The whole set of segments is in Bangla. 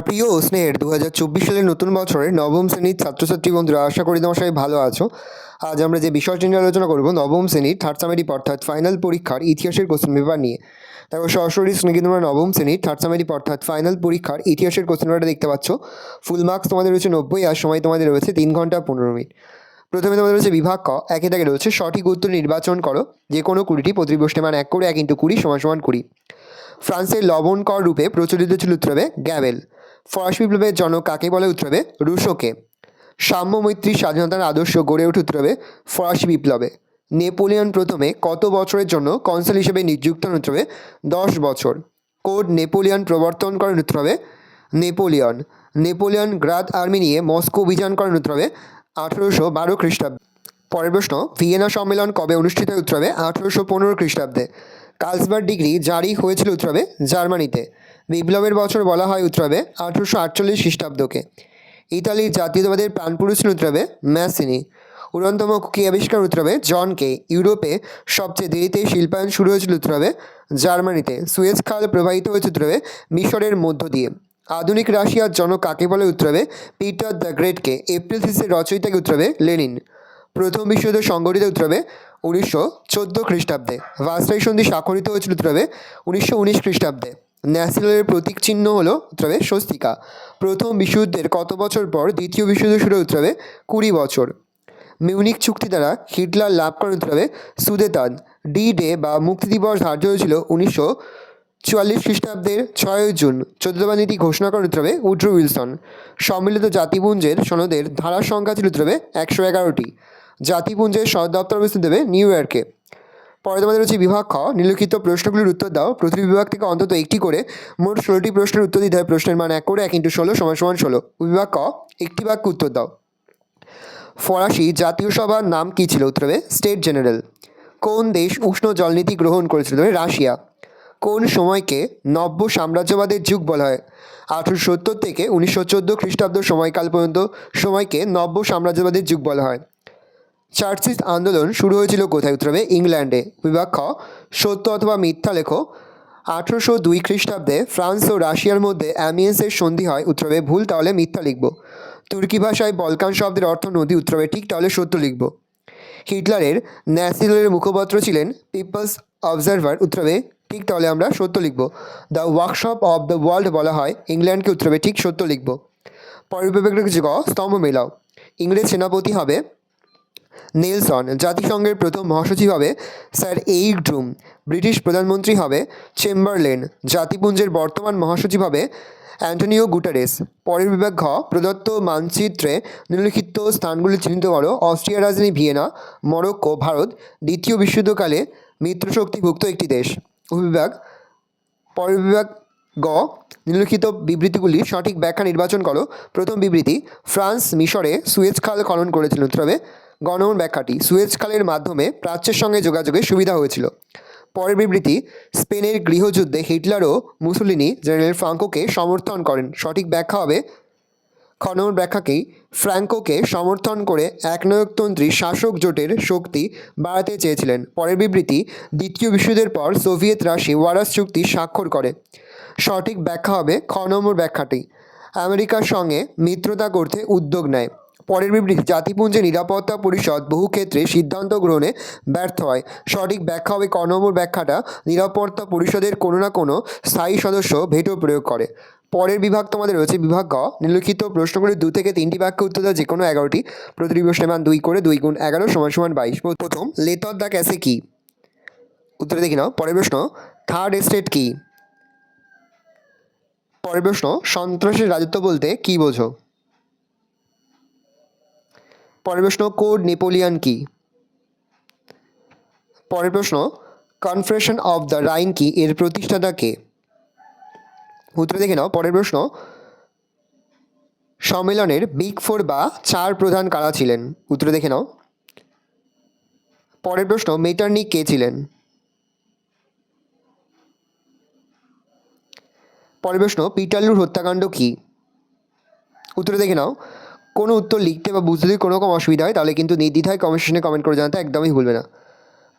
প্রিয় স্নেহের 2024 সালের নতুন বছরের নবম শ্রেণীর ছাত্রছাত্রী বন্ধুরা, আশা করি তোমার সবাই ভালো আছো। আজ আমরা যে বিষয়টি নিয়ে আলোচনা করব নবম শ্রেণীর থার্ড সামেটিভ অর্থাৎ ফাইনাল পরীক্ষার ইতিহাসের কোশ্চেন পেপার নিয়ে। দেখো সরাসরি স্ক্রিনে তোমরা নবম শ্রেণীর থার্ড সামেটিভ অর্থাৎ ফাইনাল পরীক্ষার ইতিহাসের কোশ্চেন পেপারটা দেখতে পাচ্ছ। ফুল মার্কস তোমাদের রয়েছে 90 আর সময় তোমাদের রয়েছে 3 ঘন্টা 15 মিনিট। প্রথমে তোমাদের রয়েছে বিভাগ ক, একে দাগে রয়েছে সঠিক উত্তর নির্বাচন করো যে কোনো 20টি, প্রতি প্রশ্নে মান 1 করে 1 × 20 = 20। ফ্রান্সের লবণ কর রূপে প্রচলিত ছিল উত্তর হবে গ্যাবেল। ফরাসি বিপ্লবের জনক কাকে বলে উত্তর হবে রুশোকে। সাম্য মৈত্রী স্বাধীনতার আদর্শ গড়ে ওঠে উত্তর হবে ফরাসি বিপ্লবে। নেপোলিয়ন প্রথমে কত বছরের জন্য কনসাল হিসেবে নিযুক্ত হন উত্তর হবে 10 বছর। কোড নেপোলিয়ন প্রবর্তন করেন উত্তর হবে নেপোলিয়ন। নেপোলিয়ন গ্রাদ আর্মি নিয়ে মস্কো অভিযান করেন উত্তর হবে 1812 খ্রিস্টাব্দে। পরের প্রশ্ন, ভিয়েনা সম্মেলন কবে অনুষ্ঠিত হয় উত্তর হবে 1815 খ্রিস্টাব্দে। কার্লসবার্গ ডিগ্রি জারি হয়েছিল উত্তর হবে জার্মানিতে। বিপ্লবের বছর বলা হয় উত্তর হবে 1848 খ্রিস্টাব্দকে। ইতালির জাতীয়তাবাদের প্রাণপুরুষ ছিল উত্তর হবে ম্যাসিনি। উড়ন্তম কুকি আবিষ্কার উত্তর হবে জনকে। ইউরোপে সবচেয়ে দেরিতে শিল্পায়ন শুরু হয়েছিল উত্তর হবে জার্মানিতে। সুয়েজ খাল প্রবাহিত হয়েছে উত্তর হবে মিশরের মধ্য দিয়ে। আধুনিক রাশিয়ার জনক কাকে বলে উত্তর হবে পিটার দ্য গ্রেটকে। এপ্রিল থিসের রচয়িতাকে উত্তর হবে লেনিন। প্রথম বিশ্বযুদ্ধ সংঘটিত উত্তর হবে 1914 খ্রিস্টাব্দে। ভার্সাই সন্ধি স্বাক্ষরিত হয়েছিল উত্তর হবে 1919 খ্রিস্টাব্দে। ন্যাশনালের প্রতীক চিহ্ন হলো উত্তর হবে স্বস্তিকা। প্রথম বিশ্বযুদ্ধের কত বছর পর দ্বিতীয় বিশ্বযুদ্ধ শুরু উত্তর হবে 20 বছর। মিউনিক চুক্তি দ্বারা হিটলার লাভ করেন উত্তর হবে সুদেতান। ডি ডে বা মুক্তি দিবস ধার্য হয়েছিল 1944 খ্রিস্টাব্দের 6 জুন। 14 নীতি ঘোষণা করেন উত্তর হবে উড্রো উইলসন। সম্মিলিত জাতিপুঞ্জের সনদের ধারার সংখ্যা ছিল উত্তর হবে 111টি। জাতিপুঞ্জের সদর দপ্তর অবস্থিত হবে নিউ ইয়র্কে। পরে তোমাদের হচ্ছে বিভাগ খ, নিম্নলিখিত প্রশ্নগুলির উত্তর দাও। প্রতিটি বিভাগ থেকে অন্তত একটি করে মোট 16টি প্রশ্নের উত্তর দিতে হয়। প্রশ্নের মান 1 করে 1 × 16 = 16। বিভাগ ক, একটি বাক্য উত্তর দাও। ফরাসি জাতীয় সভার নাম কী ছিল উত্তর হবে স্টেট জেনারেল। কোন দেশ উষ্ণ জলনীতি গ্রহণ করেছিল রাশিয়া। কোন সময়কে নব্য সাম্রাজ্যবাদের যুগ বলা হয়। 1870 থেকে 1914 খ্রিস্টাব্দ সময়কাল পর্যন্ত সময়কে নব্য সাম্রাজ্যবাদের যুগ বলা হয়। চার্চিস আন্দোলন শুরু হয়েছিল কোথায় উত্তর হবে ইংল্যান্ডে। বিভাগ খ, সত্য অথবা মিথ্যা লেখো। 1802 খ্রিস্টাব্দে ফ্রান্স ও রাশিয়ার মধ্যে অ্যামিয়েন্সের সন্ধি হয় উত্তর হবে ভুল, তাহলে মিথ্যা লিখব। তুর্কি ভাষায় বলকান শব্দের অর্থ নদী উত্তর হবে ঠিক, তাহলে সত্য লিখব। হিটলারের ন্যাশনালের মুখপাত্র ছিলেন পিপলস অবজারভার উত্তর হবে ঠিক, তাহলে আমরা সত্য লিখব। The workshop of the world বলা হয় ইংল্যান্ডকে উত্তর হবে ঠিক, সত্য লিখব। পরের বিভাগের কিছু স্তম্ভ মেলাও। ইংরেজ সেনাপতি হবে নেলসন। জাতিসংঘের প্রথম মহাসচিব হবে স্যার এইকড্রুম। ব্রিটিশ প্রধানমন্ত্রী হবে চেম্বারলেন। জাতিপুঞ্জের বর্তমান মহাসচিব হবে অ্যান্টোনিও গুটারেস। পরের বিভাগ ঘ, প্রদত্ত মানচিত্রে নিম্নলিখিত স্থানগুলি চিহ্নিত করো। অস্ট্রিয়ার রাজধানী ভিয়েনা, মরক্কো, ভারত দ্বিতীয় বিশ্বযুদ্ধকালে মিত্রশক্তিভুক্ত একটি দেশ। উপবিভাগ। পরের বিভাগ গ, নিম্নলিখিত বিবৃতিগুলির সঠিক ব্যাখ্যা নির্বাচন করো। প্রথম বিবৃতি, ফ্রান্স মিশরে সুয়েজ খাল খনন করেছিল উত্তর হবে গ নম্বর ব্যাখ্যাটি। সুয়েজ খালের মাধ্যমে প্রাচ্যের সঙ্গে যোগাযোগের সুবিধা হয়েছিল। পরের বিবৃতি, স্পেনের গৃহযুদ্ধে হিটলার ও মুসোলিনি জেনারেল ফ্রাঙ্কোকে সমর্থন করেন। সঠিক ব্যাখ্যা হবে খ নম্বর ব্যাখ্যাকেই। ফ্র্যাঙ্কোকে সমর্থন করে একনায়কতন্ত্রী শাসক জোটের শক্তি বাড়াতে চেয়েছিলেন। পরের বিবৃতি, দ্বিতীয় বিশ্বযুদ্ধের পর সোভিয়েত রাশি ওয়ারাস চুক্তি স্বাক্ষর করে। সঠিক ব্যাখ্যা হবে খ নম্বর ব্যাখ্যাটি। আমেরিকার সঙ্গে মিত্রতা করতে উদ্যোগ নেয়। পরের বিবৃতি, জাতিপুঞ্জের নিরাপত্তা পরিষদ বহু ক্ষেত্রে সিদ্ধান্ত গ্রহণে ব্যর্থ হয়। সঠিক ব্যাখ্যা হবে ক নম্বর ব্যাখ্যাটা। নিরাপত্তা পরিষদের কোনো না কোনো স্থায়ী সদস্য ভেটো প্রয়োগ করে। পরের বিভাগ তোমাদের রয়েছে বিভাগ গ, নিম্নলিখিত প্রশ্নগুলি 2 থেকে 3টি বাক্য উত্তর দাও যে কোনো 11টি। প্রতিটি প্রশ্নের মান 2 করে 2 × 11 = 22। প্রথম, লেতর দ্য ক্যাসে কি উত্তর দেখি নাও। পরের প্রশ্ন, থার্ড এস্টেট কি। পরের প্রশ্ন, সন্ত্রাসের রাজত্ব বলতে কি বোঝো। পরের প্রশ্ন, কোড নেপোলিয়ন কি। পরের প্রশ্ন, কনফেডারেশন অফ দ্য রাইন কি, এর প্রতিষ্ঠাতা কে। উত্তর দেখে নাও। পরের প্রশ্ন, সম্মেলনের বিগ 4 বা 4 প্রধান কারা ছিলেন। উত্তর দেখে নাও। পরের প্রশ্ন, মেটারনিক কে ছিলেন। পরের প্রশ্ন, পিটারলুর হত্যাকাণ্ড কি। উত্তর দেখে নাও। কোনো উত্তর লিখতে বা বুঝতে যদি কোনো রকম অসুবিধা হয় তাহলে কিন্তু নির্দ্বিধায় কমেন্ট সেকশনে কমেন্ট করে জানাতে একদমই ভুলবে না।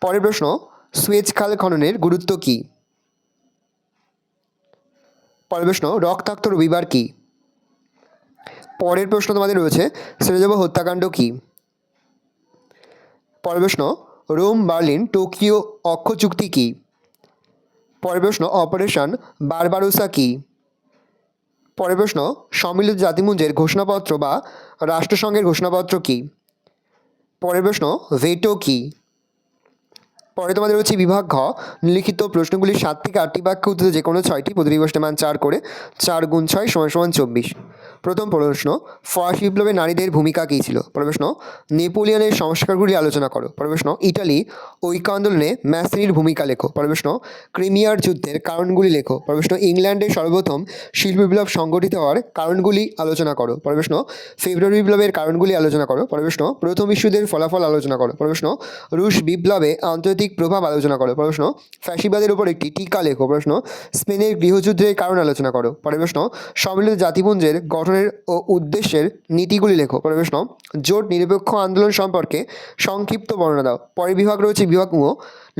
পরের প্রশ্ন, সুয়েজ খাল খননের গুরুত্ব কী। পরের প্রশ্ন, রক্তাক্ত রবিবার কী। পরের প্রশ্ন তোমাদের রয়েছে সেরাজোভো হত্যাকাণ্ড কী। পরের প্রশ্ন রোম বার্লিন টোকিও অক্ষ চুক্তি কী। পরের প্রশ্ন অপারেশন বারবারোসা কী। পরের প্রশ্ন সম্মিলিত জাতিপুঞ্জের ঘোষণাপত্র বা রাষ্ট্রসংঘের ঘোষণাপত্র কী। পরের প্রশ্ন ভেটো কী। পরে তোমাদের হচ্ছে বিভাগ ঘ লিখিত প্রশ্নগুলির 7 থেকে 8টি বাক্য উত্তরে যে কোনো 6টি, প্রতিটি প্রশ্নের মান 4 করে, 4 গুণ 6 = 24। প্রথম প্রশ্ন ফরাসি বিপ্লবে নারীদের ভূমিকা কী ছিল। পরের প্রশ্ন নেপোলিয়নের সংস্কারগুলি আলোচনা করো। পরের প্রশ্ন ইটালি ঐক্য আন্দোলনে ম্যাসিনির ভূমিকা লেখো। পরের প্রশ্ন ক্রিমিয়ার যুদ্ধের কারণগুলি লেখো। পরের প্রশ্ন ইংল্যান্ডে সর্বপ্রথম শিল্প বিপ্লব সংগঠিত হওয়ার কারণগুলি আলোচনা করো। পরের প্রশ্ন ফেব্রুয়ারি বিপ্লবের কারণগুলি আলোচনা করো। পরের প্রশ্ন প্রথম বিশ্বযুদ্ধের ফলাফল আলোচনা করো। পরের প্রশ্ন রুশ বিপ্লবে আন্তর্জাতিক প্রভাব আলোচনা করো। পরের প্রশ্ন ফ্যাসিবাদের উপর একটি টিকা লেখো। প্রশ্ন স্পেনের গৃহযুদ্ধের কারণ আলোচনা করো। পরের প্রশ্ন সম্মিলিত জাতিপুঞ্জের গঠনের ও উদ্দেশ্যের নীতিগুলি লেখো। পরের প্রশ্ন জোট নিরপেক্ষ আন্দোলন সম্পর্কে সংক্ষিপ্ত বর্ণনা দাও। পরের বিভাগ রয়েছে বিভাগ ঙ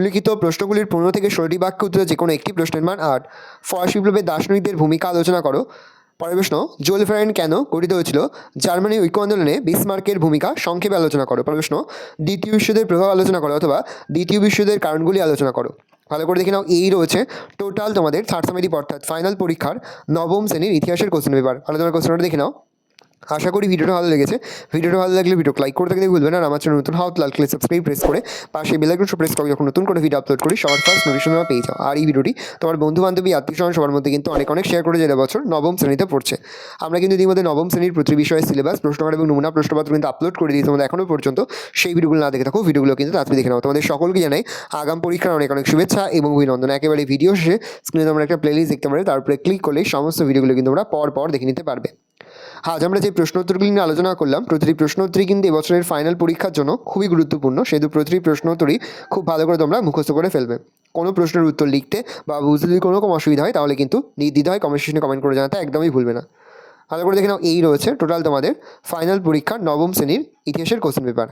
লিখিত প্রশ্নগুলির 15 থেকে 16টি বাক্য উত্তরে যে কোনো একটি, প্রশ্নের মান 8। ফরাসি বিপ্লবে দার্শনিকদের ভূমিকা আলোচনা করো। পরের প্রশ্ন জোলফারেন কেন গঠিত হয়েছিল। জার্মানি ঐক্য আন্দোলনে বিসমার্কের ভূমিকা সংক্ষেপে আলোচনা করো। পরের প্রশ্ন দ্বিতীয় বিশ্বযুদ্ধের প্রভাব আলোচনা করো অথবা দ্বিতীয় বিশ্বযুদ্ধের কারণগুলি আলোচনা করো। ভালো করে দেখে নাও, এই রয়েছে টোটাল তোমাদের থার্ড সামেটিভ অর্থাৎ ফাইনাল পরীক্ষার নবম শ্রেণীর ইতিহাসের কোশ্চেন পেপার। ভালো তোমার কোশ্চেনটা দেখে নাও। আশা করি ভিডিওটা ভালো লেগেছে। ভিডিওটা ভালো লাগলে ভিডিওকে লাইক করতে ভুলবেন, আর আমার চ্যানেল নতুন হওয়া লাল কালার সাবস্ক্রাইব প্রেস করে পাশে বেল আইকনটা প্রেস করে যখন নতুন করে ভিডিও আপলোড করি সবার ফার্স্ট নোটিফিকেশন পেয়ে যাও। আর এই ভিডিওটি তোমার বন্ধু বান্ধবী আত্মীয়স্বজন সবার মধ্যে কিন্তু অনেক শেয়ার করে যেটা বছর নবম শ্রেণীতে পড়ছে। আমরা কিন্তু ইতিমধ্যে নবম শ্রেণীর প্রতি বিষয়ের সিলেবাস, প্রশ্নকার এবং নমুনা প্রশ্নপত্র কিন্তু আপলোড করে দিই তোমাদের এখনও পর্যন্ত। সেই ভিডিওগুলো না দেখে থাকো, ভিডিওগুলো কিন্তু তাড়াতাড়ি দেখে নাও। তোমাদের সকলকে জানাই আগাম পরীক্ষার অনেক শুভেচ্ছা এবং অভিনন্দন। একেবারে ভিডিও শেষে স্ক্রিনে তোমরা একটা প্লেলিস্ট দেখতে পারবে, তারপরে ক্লিক করলে সমস্ত ভিডিওগুলো কিন্তু তোমরা পর দেখে নিতে পারবে। আজ আমরা যে প্রশ্ন উত্তরগুলি নিয়ে আলোচনা করলাম, প্রতিটি প্রশ্ন উত্তরই কিন্তু এবছরের ফাইনাল পরীক্ষার জন্য খুবই গুরুত্বপূর্ণ। সেহেতু প্রতিটি প্রশ্ন উত্তরই খুব ভালো করে তোমরা মুখস্থ করে ফেলবে। কোনো প্রশ্নের উত্তর লিখতে বা বুঝতে যদি কোনো রকম অসুবিধা হয় তাহলে কিন্তু নির্দ্বিধায় কমেন্ট সেকশনে কমেন্ট করে জানাতে একদমই ভুলবে না। ভালো করে দেখে নাও, এই রয়েছে টোটাল তোমাদের ফাইনাল পরীক্ষার নবম শ্রেণীর ইতিহাসের কোশ্চেন পেপার।